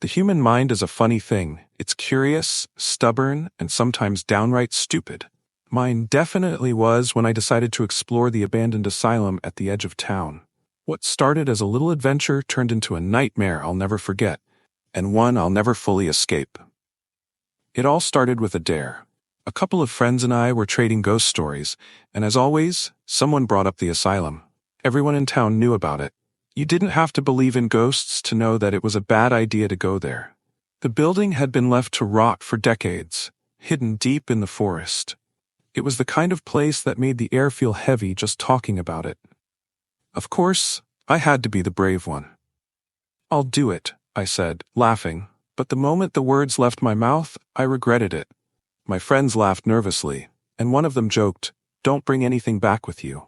The human mind is a funny thing. It's curious, stubborn, and sometimes downright stupid. Mine definitely was when I decided to explore the abandoned asylum at the edge of town. What started as a little adventure turned into a nightmare I'll never forget, and one I'll never fully escape. It all started with a dare. A couple of friends and I were trading ghost stories, and as always, someone brought up the asylum. Everyone in town knew about it. You didn't have to believe in ghosts to know that it was a bad idea to go there. The building had been left to rot for decades, hidden deep in the forest. It was the kind of place that made the air feel heavy just talking about it. Of course, I had to be the brave one. "I'll do it," I said, laughing, but the moment the words left my mouth, I regretted it. My friends laughed nervously, and one of them joked, "Don't bring anything back with you."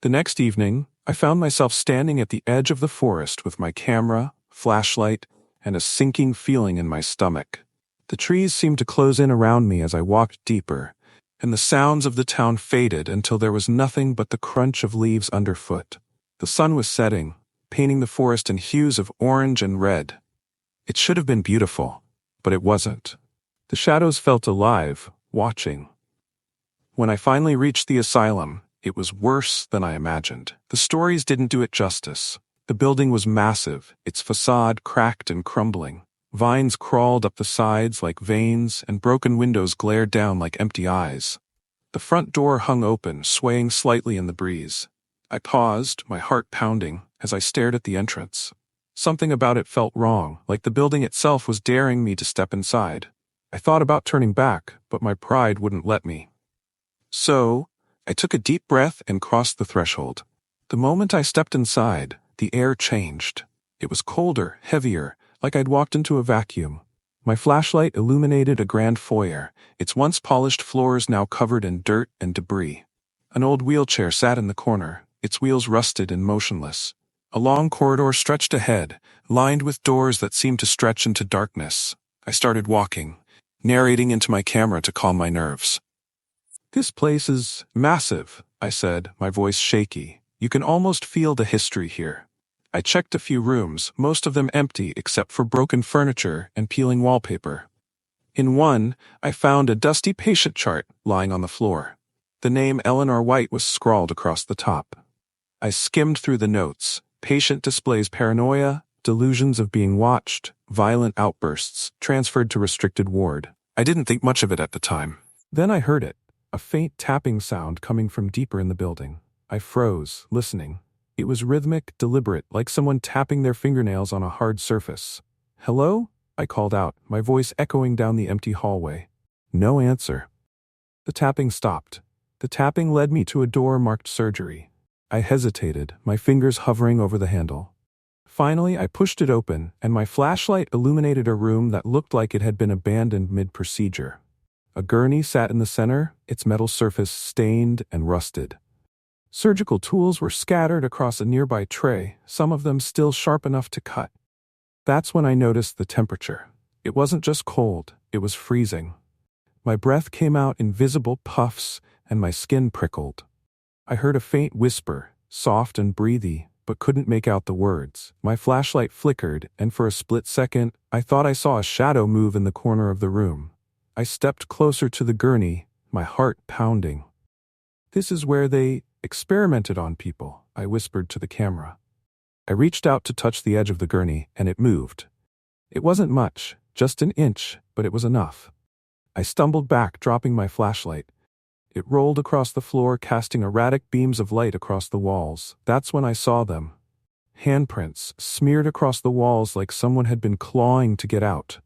The next evening, I found myself standing at the edge of the forest with my camera, flashlight, and a sinking feeling in my stomach. The trees seemed to close in around me as I walked deeper, and the sounds of the town faded until there was nothing but the crunch of leaves underfoot. The sun was setting, painting the forest in hues of orange and red. It should have been beautiful, but it wasn't. The shadows felt alive, watching. When I finally reached the asylum, it was worse than I imagined. The stories didn't do it justice. The building was massive, its facade cracked and crumbling. Vines crawled up the sides like veins, and broken windows glared down like empty eyes. The front door hung open, swaying slightly in the breeze. I paused, my heart pounding, as I stared at the entrance. Something about it felt wrong, like the building itself was daring me to step inside. I thought about turning back, but my pride wouldn't let me. So, I took a deep breath and crossed the threshold. The moment I stepped inside, the air changed. It was colder, heavier, like I'd walked into a vacuum. My flashlight illuminated a grand foyer, its once polished floors now covered in dirt and debris. An old wheelchair sat in the corner, its wheels rusted and motionless. A long corridor stretched ahead, lined with doors that seemed to stretch into darkness. I started walking, narrating into my camera to calm my nerves. "This place is massive," I said, my voice shaky. "You can almost feel the history here." I checked a few rooms, most of them empty except for broken furniture and peeling wallpaper. In one, I found a dusty patient chart lying on the floor. The name Eleanor White was scrawled across the top. I skimmed through the notes. Patient displays paranoia, delusions of being watched, violent outbursts, transferred to restricted ward. I didn't think much of it at the time. Then I heard it. A faint tapping sound coming from deeper in the building. I froze, listening. It was rhythmic, deliberate, like someone tapping their fingernails on a hard surface. "Hello?" I called out, my voice echoing down the empty hallway. No answer. The tapping stopped. The tapping led me to a door marked surgery. I hesitated, my fingers hovering over the handle. Finally, I pushed it open, and my flashlight illuminated a room that looked like it had been abandoned mid-procedure. A gurney sat in the center, its metal surface stained and rusted. Surgical tools were scattered across a nearby tray, some of them still sharp enough to cut. That's when I noticed the temperature. It wasn't just cold, it was freezing. My breath came out in visible puffs, and my skin prickled. I heard a faint whisper, soft and breathy, but couldn't make out the words. My flashlight flickered, and for a split second, I thought I saw a shadow move in the corner of the room. I stepped closer to the gurney, my heart pounding. "This is where they experimented on people," I whispered to the camera. I reached out to touch the edge of the gurney, and it moved. It wasn't much, just an inch, but it was enough. I stumbled back, dropping my flashlight. It rolled across the floor, casting erratic beams of light across the walls. That's when I saw them. Handprints, smeared across the walls like someone had been clawing to get out.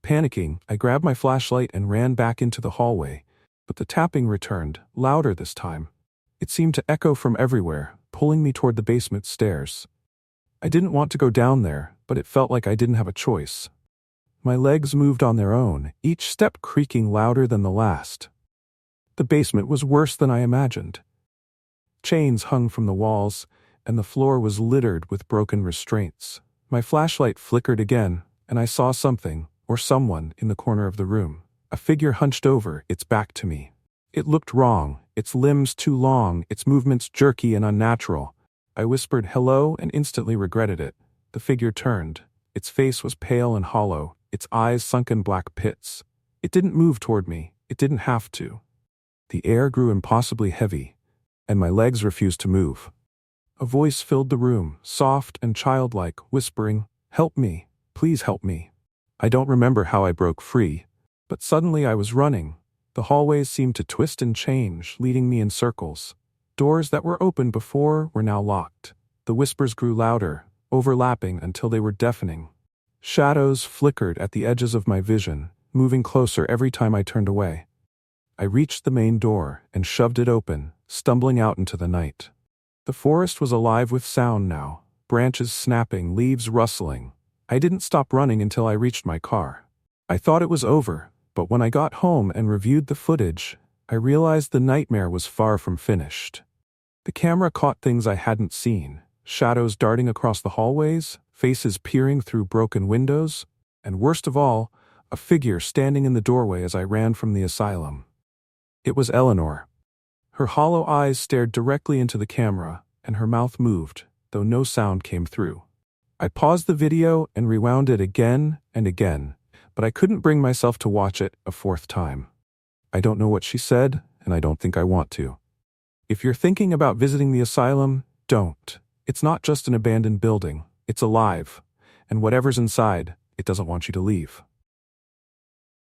Panicking, I grabbed my flashlight and ran back into the hallway, but the tapping returned, louder this time. It seemed to echo from everywhere, pulling me toward the basement stairs. I didn't want to go down there, but it felt like I didn't have a choice. My legs moved on their own, each step creaking louder than the last. The basement was worse than I imagined. Chains hung from the walls, and the floor was littered with broken restraints. My flashlight flickered again, and I saw something, or someone, in the corner of the room. A figure hunched over, its back to me. It looked wrong, its limbs too long, its movements jerky and unnatural. I whispered hello and instantly regretted it. The figure turned. Its face was pale and hollow, its eyes sunk in black pits. It didn't move toward me. It didn't have to. The air grew impossibly heavy, and my legs refused to move. A voice filled the room, soft and childlike, whispering, "Help me, please help me." I don't remember how I broke free, but suddenly I was running. The hallways seemed to twist and change, leading me in circles. Doors that were open before were now locked. The whispers grew louder, overlapping until they were deafening. Shadows flickered at the edges of my vision, moving closer every time I turned away. I reached the main door and shoved it open, stumbling out into the night. The forest was alive with sound now, branches snapping, leaves rustling. I didn't stop running until I reached my car. I thought it was over, but when I got home and reviewed the footage, I realized the nightmare was far from finished. The camera caught things I hadn't seen: shadows darting across the hallways, faces peering through broken windows, and worst of all, a figure standing in the doorway as I ran from the asylum. It was Eleanor. Her hollow eyes stared directly into the camera, and her mouth moved, though no sound came through. I paused the video and rewound it again and again, but I couldn't bring myself to watch it a fourth time. I don't know what she said, and I don't think I want to. If you're thinking about visiting the asylum, don't. It's not just an abandoned building, it's alive, and whatever's inside, it doesn't want you to leave.